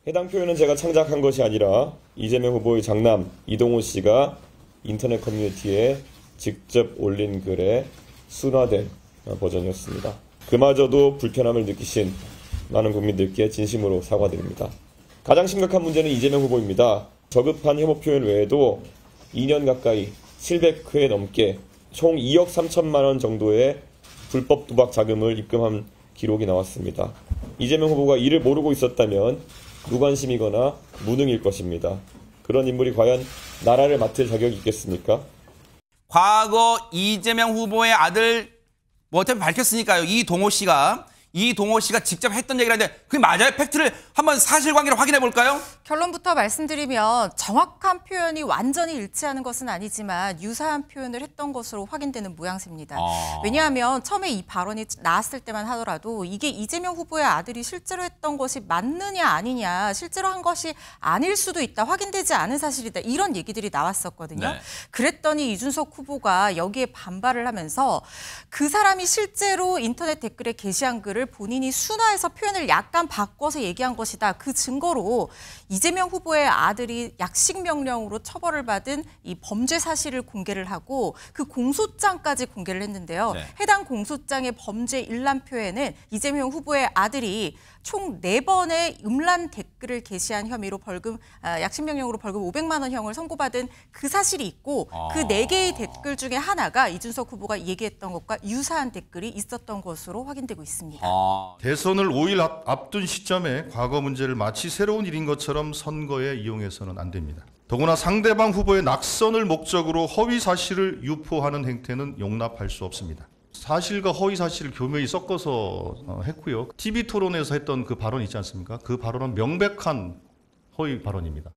해당 표현은 제가 창작한 것이 아니라 이재명 후보의 장남 이동호 씨가 인터넷 커뮤니티에 직접 올린 글의 순화된 버전이었습니다. 그마저도 불편함을 느끼신 많은 국민들께 진심으로 사과드립니다. 가장 심각한 문제는 이재명 후보입니다. 저급한 혐오 표현 외에도 2년 가까이 700회 넘게 총 2억 3천만 원 정도의 불법 도박 자금을 입금한 기록이 나왔습니다. 이재명 후보가 이를 모르고 있었다면 무관심이거나 무능일 것입니다. 그런 인물이 과연 나라를 맡을 자격이 있겠습니까? 과거 이재명 후보의 아들 어차피 밝혔으니까요. 이동호 씨가 직접 했던 얘기를 하는데 그게 맞아요? 팩트를 한번 사실관계를 확인해 볼까요? 결론부터 말씀드리면 정확한 표현이 완전히 일치하는 것은 아니지만 유사한 표현을 했던 것으로 확인되는 모양새입니다. 왜냐하면 처음에 이 발언이 나왔을 때만 하더라도 이게 이재명 후보의 아들이 실제로 했던 것이 맞느냐 아니냐, 실제로 한 것이 아닐 수도 있다, 확인되지 않은 사실이다, 이런 얘기들이 나왔었거든요. 네. 그랬더니 이준석 후보가 여기에 반발을 하면서 그 사람이 실제로 인터넷 댓글에 게시한 글을 본인이 순화해서 표현을 약간 바꿔서 얘기한 것이다. 그 증거로 이재명 후보의 아들이 약식 명령으로 처벌을 받은 이 범죄 사실을 공개를 하고 그 공소장까지 공개를 했는데요. 네. 해당 공소장의 범죄 일람표에는 이재명 후보의 아들이 총 4번의 음란 댓글을 게시한 혐의로 약식 명령으로 벌금 500만 원형을 선고받은 그 사실이 있고 그 4개의 댓글 중에 하나가 이준석 후보가 얘기했던 것과 유사한 댓글이 있었던 것으로 확인되고 있습니다. 대선을 5일 앞둔 시점에 과거 문제를 마치 새로운 일인 것처럼 선거에 이용해서는 안 됩니다. 더구나 상대방 후보의 낙선을 목적으로 허위 사실을 유포하는 행태는 용납할 수 없습니다. 사실과 허위 사실을 교묘히 섞어서 했고요. TV 토론에서 했던 그 발언 있지 않습니까? 그 발언은 명백한 허위 발언입니다.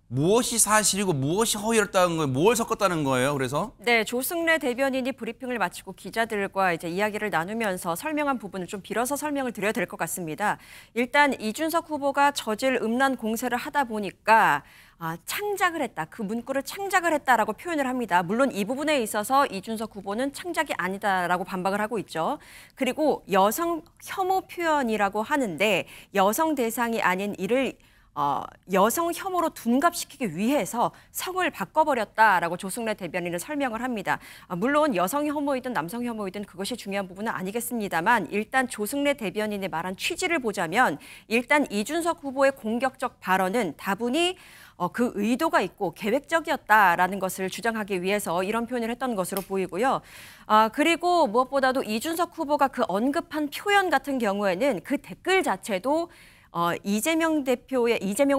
무엇이 사실이고 무엇이 허위였다는 거예요? 뭘 섞었다는 거예요? 그래서? 네, 조승래 대변인이 브리핑을 마치고 기자들과 이제 이야기를 나누면서 설명한 부분을 좀 빌어서 설명을 드려야 될 것 같습니다. 일단 이준석 후보가 저질 음란 공세를 하다 보니까 창작을 했다. 그 문구를 창작을 했다라고 표현을 합니다. 물론 이 부분에 있어서 이준석 후보는 창작이 아니다라고 반박을 하고 있죠. 그리고 여성 혐오 표현이라고 하는데 여성 대상이 아닌 이를 여성 혐오로 둔갑시키기 위해서 성을 바꿔버렸다라고 조승래 대변인은 설명을 합니다. 물론 여성 혐오이든 남성 혐오이든 그것이 중요한 부분은 아니겠습니다만 일단 조승래 대변인의 말한 취지를 보자면 일단 이준석 후보의 공격적 발언은 다분히 그 의도가 있고 계획적이었다라는 것을 주장하기 위해서 이런 표현을 했던 것으로 보이고요. 그리고 무엇보다도 이준석 후보가 그 언급한 표현 같은 경우에는 그 댓글 자체도 이재명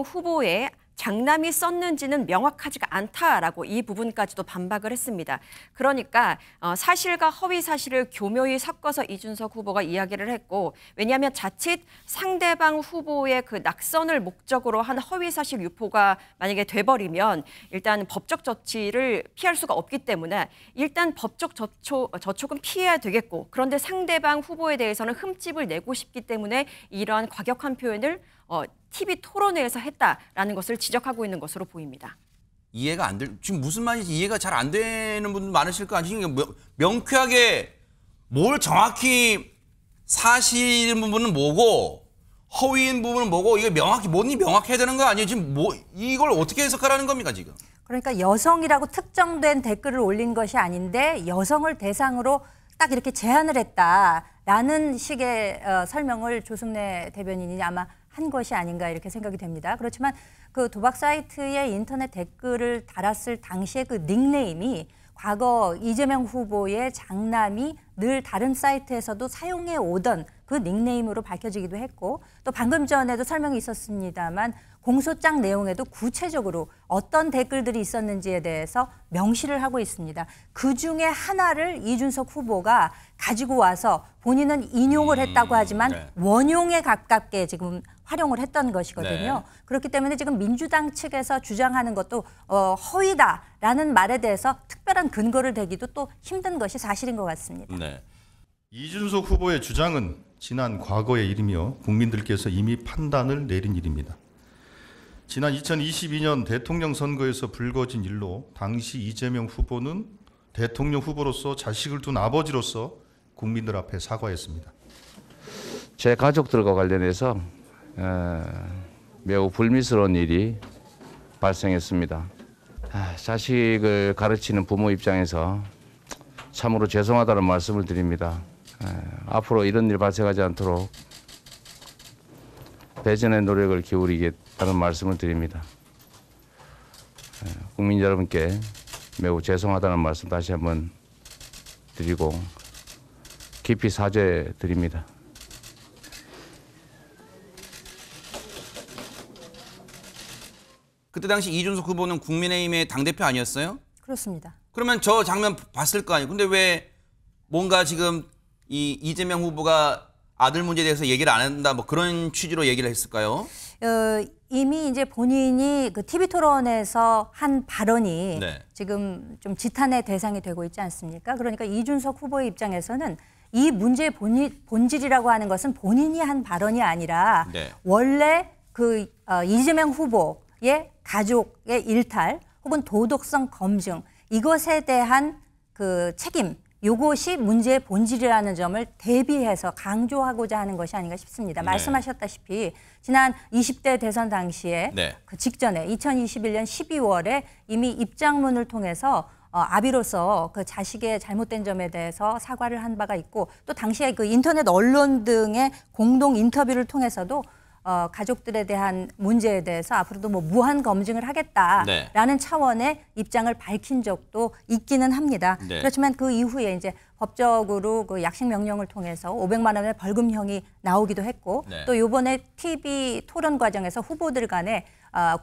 후보의 장남이 썼는지는 명확하지가 않다라고 이 부분까지도 반박을 했습니다. 그러니까 사실과 허위 사실을 교묘히 섞어서 이준석 후보가 이야기를 했고 왜냐하면 자칫 상대방 후보의 그 낙선을 목적으로 한 허위 사실 유포가 만약에 돼버리면 일단 법적 조치를 피할 수가 없기 때문에 일단 법적 저촉은 피해야 되겠고 그런데 상대방 후보에 대해서는 흠집을 내고 싶기 때문에 이러한 과격한 표현을 TV 토론회에서 했다라는 것을 지적하고 있는 것으로 보입니다. 이해가 안 지금 무슨 말인지 이해가 잘 안 되는 분들 많으실 거 아니에요? 명쾌하게 뭘 정확히 사실인 부분은 뭐고 허위인 부분은 뭐고 이게 뭔지 명확해야 되는 거 아니에요? 지금 이걸 어떻게 해석하라는 겁니까 지금? 그러니까 여성이라고 특정된 댓글을 올린 것이 아닌데 여성을 대상으로 딱 이렇게 제한을 했다라는 식의 설명을 조승래 대변인이 아마 한 것이 아닌가 이렇게 생각이 됩니다. 그렇지만 그 도박 사이트에 인터넷 댓글을 달았을 당시의 그 닉네임이 과거 이재명 후보의 장남이 늘 다른 사이트에서도 사용해 오던 그 닉네임으로 밝혀지기도 했고 또 방금 전에도 설명이 있었습니다만 공소장 내용에도 구체적으로 어떤 댓글들이 있었는지에 대해서 명시를 하고 있습니다. 그중에 하나를 이준석 후보가 가지고 와서 본인은 인용을 했다고 하지만 네. 원용에 가깝게 지금 활용을 했던 것이거든요. 네. 그렇기 때문에 지금 민주당 측에서 주장하는 것도 허위다라는 말에 대해서 특별한 근거를 대기도 또 힘든 것이 사실인 것 같습니다. 네. 이준석 후보의 주장은 지난 과거의 일이며 국민들께서 이미 판단을 내린 일입니다. 지난 2022년 대통령 선거에서 불거진 일로 당시 이재명 후보는 대통령 후보로서 자식을 둔 아버지로서 국민들 앞에 사과했습니다. 제 가족들과 관련해서 매우 불미스러운 일이 발생했습니다. 자식을 가르치는 부모 입장에서 참으로 죄송하다는 말씀을 드립니다. 앞으로 이런 일 발생하지 않도록 배전의 노력을 기울이겠다는 말씀을 드립니다. 국민 여러분께 매우 죄송하다는 말씀 다시 한번 드리고 깊이 사죄드립니다. 그때 당시 이준석 후보는 국민의힘의 당대표 아니었어요? 그렇습니다. 그러면 저 장면 봤을 거 아니에요. 근데 왜 뭔가 지금 이재명 후보가 아들 문제에 대해서 얘기를 안 한다 뭐 그런 취지로 얘기를 했을까요? 이미 이제 본인이 그 TV 토론에서 한 발언이 네. 지금 좀 지탄의 대상이 되고 있지 않습니까? 그러니까 이준석 후보의 입장에서는 이 문제의 본질이라고 하는 것은 본인이 한 발언이 아니라 네. 원래 그 이재명 후보의 가족의 일탈 혹은 도덕성 검증 이것에 대한 그 책임 이것이 문제의 본질이라는 점을 대비해서 강조하고자 하는 것이 아닌가 싶습니다. 네. 말씀하셨다시피 지난 20대 대선 당시에 네. 그 직전에 2021년 12월에 이미 입장문을 통해서 아비로서 그 자식의 잘못된 점에 대해서 사과를 한 바가 있고 또 당시에 그 인터넷 언론 등의 공동 인터뷰를 통해서도 가족들에 대한 문제에 대해서 앞으로도 뭐 무한 검증을 하겠다라는 네. 차원의 입장을 밝힌 적도 있기는 합니다. 네. 그렇지만 그 이후에 이제 법적으로 그 약식 명령을 통해서 500만 원의 벌금형이 나오기도 했고 네. 또 이번에 TV 토론 과정에서 후보들 간에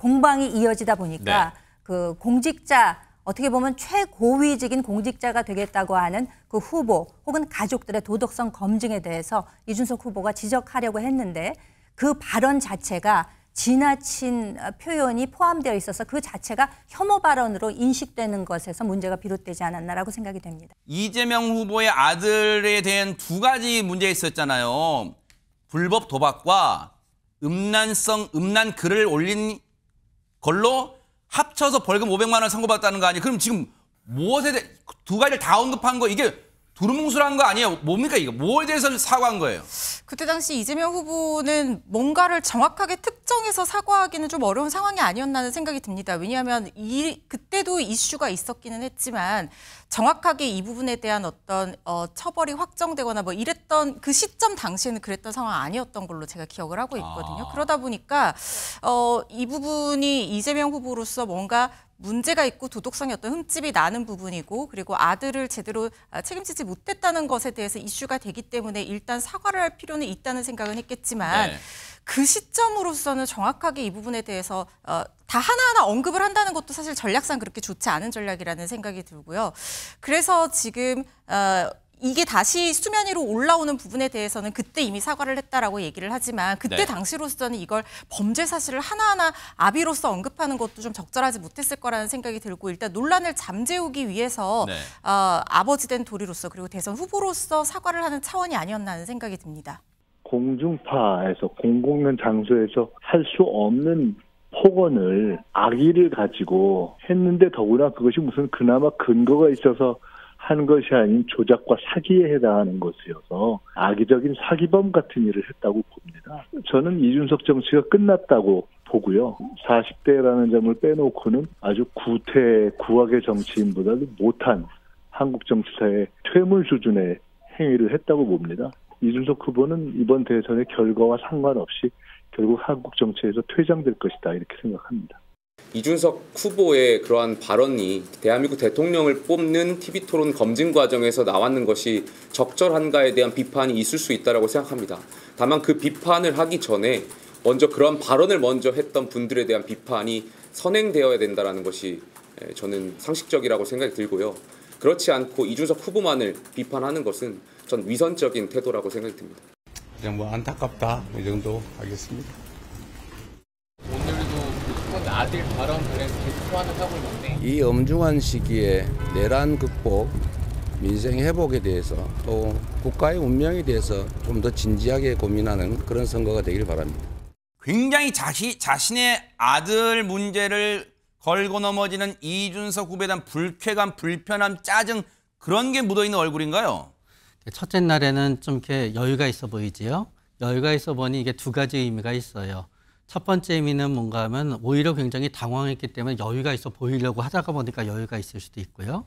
공방이 이어지다 보니까 네. 그 공직자 어떻게 보면 최고위직인 공직자가 되겠다고 하는 그 후보 혹은 가족들의 도덕성 검증에 대해서 이준석 후보가 지적하려고 했는데 그 발언 자체가 지나친 표현이 포함되어 있어서 그 자체가 혐오 발언으로 인식되는 것에서 문제가 비롯되지 않았나라고 생각이 됩니다. 이재명 후보의 아들에 대한 두 가지 문제 있었잖아요. 불법 도박과 음란 글을 올린 걸로 합쳐서 벌금 500만 원 선고받았다는 거 아니에요? 그럼 지금 무엇에 대해 두 가지를 다 언급한 거 이게 두루뭉술한 거 아니에요? 뭡니까 이거? 뭐에 대해서 사과한 거예요? 그때 당시 이재명 후보는 뭔가를 정확하게 특정해서 사과하기는 좀 어려운 상황이 아니었나는 생각이 듭니다. 왜냐하면 그때도 이슈가 있었기는 했지만 정확하게 이 부분에 대한 어떤 처벌이 확정되거나 뭐 이랬던 그 시점 당시에는 그랬던 상황 아니었던 걸로 제가 기억을 하고 있거든요. 그러다 보니까 이 부분이 이재명 후보로서 뭔가 문제가 있고 도덕성이 어떤 흠집이 나는 부분이고 그리고 아들을 제대로 책임지지 못했다는 것에 대해서 이슈가 되기 때문에 일단 사과를 할 필요는 있다는 생각은 했겠지만 네. 그 시점으로서는 정확하게 이 부분에 대해서 다 하나하나 언급을 한다는 것도 사실 전략상 그렇게 좋지 않은 전략이라는 생각이 들고요. 그래서 지금 이게 다시 수면 위로 올라오는 부분에 대해서는 그때 이미 사과를 했다라고 얘기를 하지만 그때 네. 당시로서는 이걸 범죄 사실을 하나하나 아비로서 언급하는 것도 좀 적절하지 못했을 거라는 생각이 들고 일단 논란을 잠재우기 위해서 네. 아버지 된 도리로서 그리고 대선 후보로서 사과를 하는 차원이 아니었나 하는 생각이 듭니다. 공중파에서 공공연 장소에서 할 수 없는 폭언을 악의를 가지고 했는데 더구나 그것이 무슨 그나마 근거가 있어서 한 것이 아닌 조작과 사기에 해당하는 것이어서 악의적인 사기범 같은 일을 했다고 봅니다. 저는 이준석 정치가 끝났다고 보고요. 40대라는 점을 빼놓고는 아주 구악의 정치인보다도 못한 한국 정치사의 퇴물 수준의 행위를 했다고 봅니다. 이준석 후보는 이번 대선의 결과와 상관없이 결국 한국 정치에서 퇴장될 것이다 이렇게 생각합니다. 이준석 후보의 그러한 발언이 대한민국 대통령을 뽑는 TV토론 검증 과정에서 나왔는 것이 적절한가에 대한 비판이 있을 수 있다고 생각합니다. 다만 그 비판을 하기 전에 먼저 그런 발언을 먼저 했던 분들에 대한 비판이 선행되어야 된다는 것이 저는 상식적이라고 생각이 들고요. 그렇지 않고 이준석 후보만을 비판하는 것은 전 위선적인 태도라고 생각이 듭니다. 그냥 뭐 안타깝다 이 정도 하겠습니다. 오늘도 아들 발언 그래서 계속 소환을 하고 있는데 이 엄중한 시기에 내란 극복, 민생 회복에 대해서 또 국가의 운명에 대해서 좀 더 진지하게 고민하는 그런 선거가 되길 바랍니다. 굉장히 자신의 아들 문제를 걸고 넘어지는 이준석 후보에 대한 불쾌감, 불편함, 짜증 그런 게 묻어있는 얼굴인가요? 첫째 날에는 좀 이렇게 여유가 있어 보이지요. 여유가 있어 보니 이게 두 가지 의미가 있어요. 첫 번째 의미는 뭔가 하면 오히려 굉장히 당황했기 때문에 여유가 있어 보이려고 하다가 보니까 여유가 있을 수도 있고요.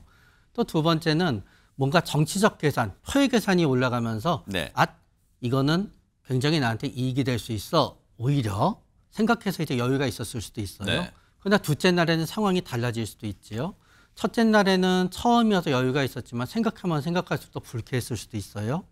또 두 번째는 뭔가 정치적 계산, 표의 계산이 올라가면서 네. 이거는 굉장히 나한테 이익이 될 수 있어. 오히려 생각해서 이제 여유가 있었을 수도 있어요. 네. 그러나 둘째 날에는 상황이 달라질 수도 있지요. 첫째 날에는 처음이어서 여유가 있었지만 생각하면 생각할수록 불쾌했을 수도 있어요.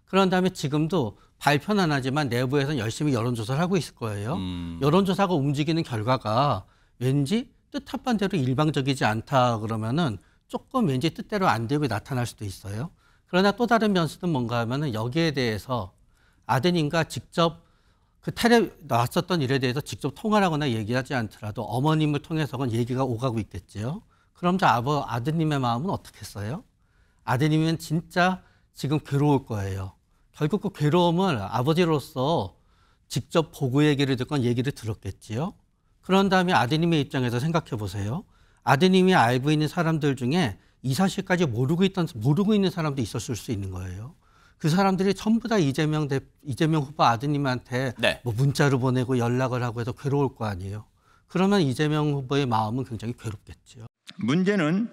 그런 다음에 지금도 발표는 안 하지만 내부에서는 열심히 여론조사를 하고 있을 거예요. 여론조사가 움직이는 결과가 왠지 뜻합반대로 일방적이지 않다 그러면은 조금 왠지 뜻대로 안 되고 나타날 수도 있어요. 그러나 또 다른 변수는 뭔가 하면은 여기에 대해서 아드님과 직접 그 텔레 나왔었던 일에 대해서 직접 통화를 하거나 얘기하지 않더라도 어머님을 통해서는 얘기가 오가고 있겠지요. 그럼 저 아드님의 마음은 어떻겠어요? 아드님은 진짜 지금 괴로울 거예요. 결국 그 괴로움을 아버지로서 직접 보고 얘기를 듣건 얘기를 들었겠지요. 그런 다음에 아드님의 입장에서 생각해 보세요. 아드님이 알고 있는 사람들 중에 이 사실까지 모르고 있는 사람도 있었을 수 있는 거예요. 그 사람들이 전부 다 이재명 후보 아드님한테 네. 뭐 문자를 보내고 연락을 하고 해서 괴로울 거 아니에요. 그러면 이재명 후보의 마음은 굉장히 괴롭겠죠. 문제는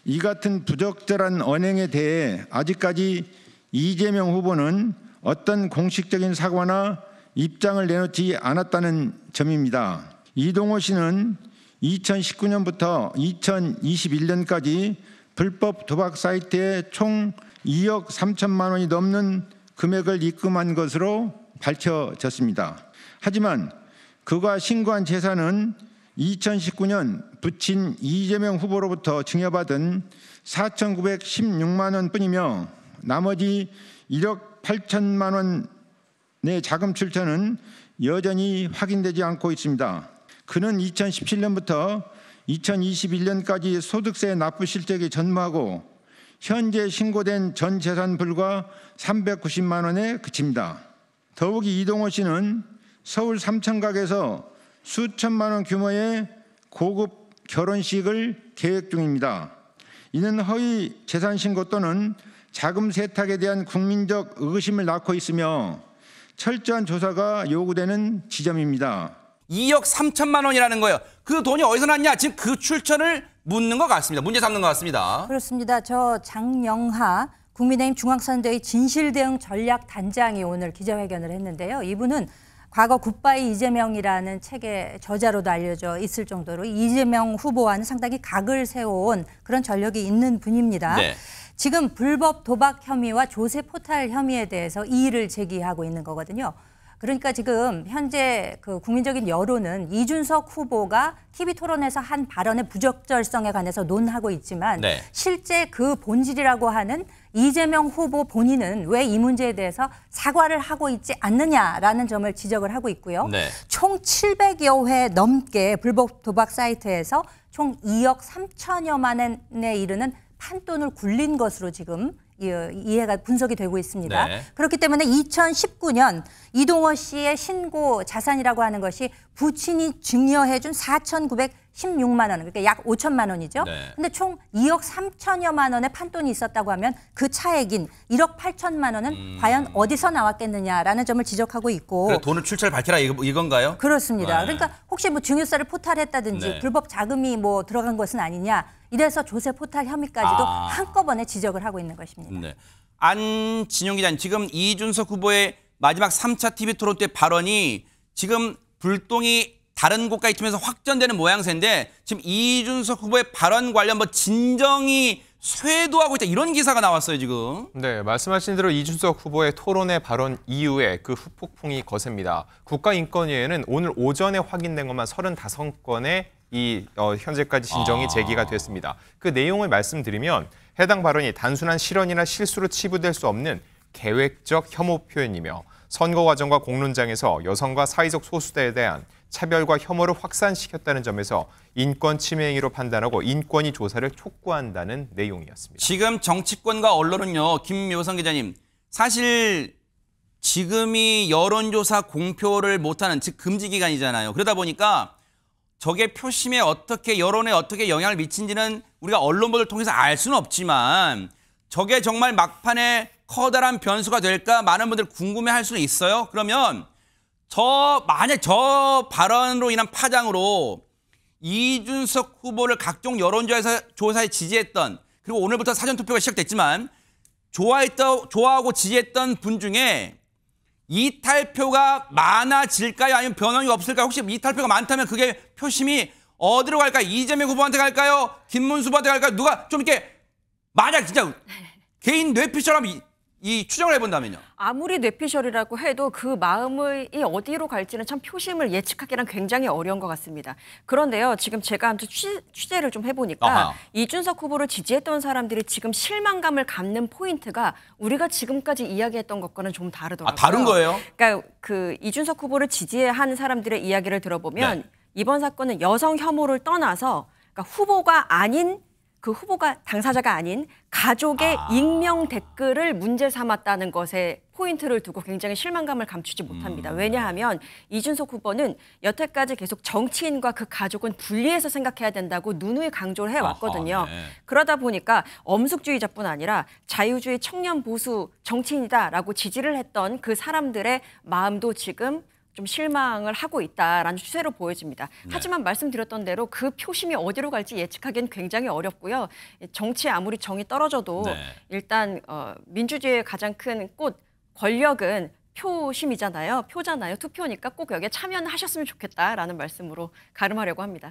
이 같은 부적절한 언행에 대해 아직까지 이재명 후보는 어떤 공식적인 사과나 입장을 내놓지 않았다는 점입니다. 이동호 씨는 2019년부터 2021년까지 불법 도박 사이트에 총 2억 3천만 원이 넘는 금액을 입금한 것으로 밝혀졌습니다. 하지만 그가 신고한 재산은 2019년 부친 이재명 후보로부터 증여받은 4,916만 원뿐이며 나머지 1억 8천만 원의 자금 출처는 여전히 확인되지 않고 있습니다. 그는 2017년부터 2021년까지 소득세 납부 실적이 전무하고 현재 신고된 전 재산 불과 390만 원에 그칩니다. 더욱이 이동호 씨는 서울 삼천각에서 수천만 원 규모의 고급 결혼식을 계획 중입니다. 이는 허위 재산 신고 또는 자금 세탁에 대한 국민적 의구심을 낳고 있으며 철저한 조사가 요구되는 지점입니다. 2억 3천만 원이라는 거예요. 그 돈이 어디서 났냐? 지금 그 출처를 묻는 것 같습니다. 문제 삼는 것 같습니다. 그렇습니다. 저 장영하 국민의힘 중앙선대위 진실대응 전략단장이 오늘 기자회견을 했는데요. 이분은 과거 굿바이 이재명이라는 책의 저자로도 알려져 있을 정도로 이재명 후보와는 상당히 각을 세워온 그런 전력이 있는 분입니다. 네. 지금 불법 도박 혐의와 조세 포탈 혐의에 대해서 이의를 제기하고 있는 거거든요. 그러니까 지금 현재 그 국민적인 여론은 이준석 후보가 TV 토론에서 한 발언의 부적절성에 관해서 논하고 있지만 네. 실제 그 본질이라고 하는 이재명 후보 본인은 왜 이 문제에 대해서 사과를 하고 있지 않느냐라는 점을 지적을 하고 있고요. 네. 총 700여 회 넘게 불법 도박 사이트에서 총 2억 3천여만 원에 이르는 판돈을 굴린 것으로 지금 이해가 분석이 되고 있습니다. 네. 그렇기 때문에 2019년 이동호 씨의 신고 자산이라고 하는 것이 부친이 증여해준 4,916만 원, 그러니까 약 5천만 원이죠. 그런데 네. 총 2억 3천여만 원의 판돈이 있었다고 하면 그 차액인 1억 8천만 원은 과연 어디서 나왔겠느냐라는 점을 지적하고 있고. 그래, 돈을 출처를 밝혀라 이건가요? 그렇습니다. 네. 그러니까 혹시 뭐 증여세를 포탈했다든지 네. 불법 자금이 뭐 들어간 것은 아니냐. 이래서 조세 포탈 혐의까지도 한꺼번에 지적을 하고 있는 것입니다. 네. 안진용 기자님, 지금 이준석 후보의 마지막 3차 TV 토론 때 발언이 지금 불똥이 다른 곳까지 튀면서 확전되는 모양새인데 지금 이준석 후보의 발언 관련 뭐 진정이 쇄도하고 있다 이런 기사가 나왔어요 지금. 네, 말씀하신 대로 이준석 후보의 토론회 발언 이후에 그 후폭풍이 거셉니다. 국가인권위에는 오늘 오전에 확인된 것만 35건의 현재까지 진정이 제기가 됐습니다. 그 내용을 말씀드리면 해당 발언이 단순한 실언이나 실수로 치부될 수 없는 계획적 혐오 표현이며 선거 과정과 공론장에서 여성과 사회적 소수자에 대한 차별과 혐오를 확산시켰다는 점에서 인권 침해 행위로 판단하고 인권위 조사를 촉구한다는 내용이었습니다. 지금 정치권과 언론은요, 김묘성 기자님, 사실 지금이 여론조사 공표를 못하는 즉 금지 기간이잖아요. 그러다 보니까 저게 표심에 어떻게 여론에 어떻게 영향을 미친지는 우리가 언론 보도를 통해서 알 수는 없지만 저게 정말 막판에 커다란 변수가 될까 많은 분들 궁금해할 수는 있어요. 그러면 만약 저 발언으로 인한 파장으로 이준석 후보를 각종 여론조사에 지지했던, 그리고 오늘부터 사전투표가 시작됐지만 좋아하고 지지했던 분 중에 이탈표가 많아질까요? 아니면 변동이 없을까요? 혹시 이탈표가 많다면 그게 표심이 어디로 갈까요? 이재명 후보한테 갈까요? 김문수 후보한테 갈까요? 누가 좀 이렇게 만약 진짜 개인 뇌피처럼 이 추정을 해본다면요. 아무리 뇌피셜이라고 해도 그 마음이 어디로 갈지는 참 표심을 예측하기는 굉장히 어려운 것 같습니다. 그런데요, 지금 제가 아무튼 취재를 좀 해보니까 아하. 이준석 후보를 지지했던 사람들이 지금 실망감을 갖는 포인트가 우리가 지금까지 이야기했던 것과는 좀 다르더라고요. 다른 거예요? 그러니까 그 이준석 후보를 지지한 사람들의 이야기를 들어보면 네. 이번 사건은 여성 혐오를 떠나서 그러니까 후보가 아닌 그 후보가 당사자가 아닌 가족의 익명 댓글을 문제 삼았다는 것에 포인트를 두고 굉장히 실망감을 감추지 못합니다. 왜냐하면 이준석 후보는 여태까지 계속 정치인과 그 가족은 분리해서 생각해야 된다고 누누이 강조를 해왔거든요. 네. 그러다 보니까 엄숙주의자뿐 아니라 자유주의 청년 보수 정치인이다라고 지지를 했던 그 사람들의 마음도 지금 좀 실망을 하고 있다라는 추세로 보여집니다. 네. 하지만 말씀드렸던 대로 그 표심이 어디로 갈지 예측하기는 굉장히 어렵고요. 정치에 아무리 정이 떨어져도 네. 일단 민주주의의 가장 큰 꽃 권력은 표심이잖아요. 표잖아요. 투표니까 꼭 여기에 참여하셨으면 좋겠다라는 말씀으로 가름하려고 합니다.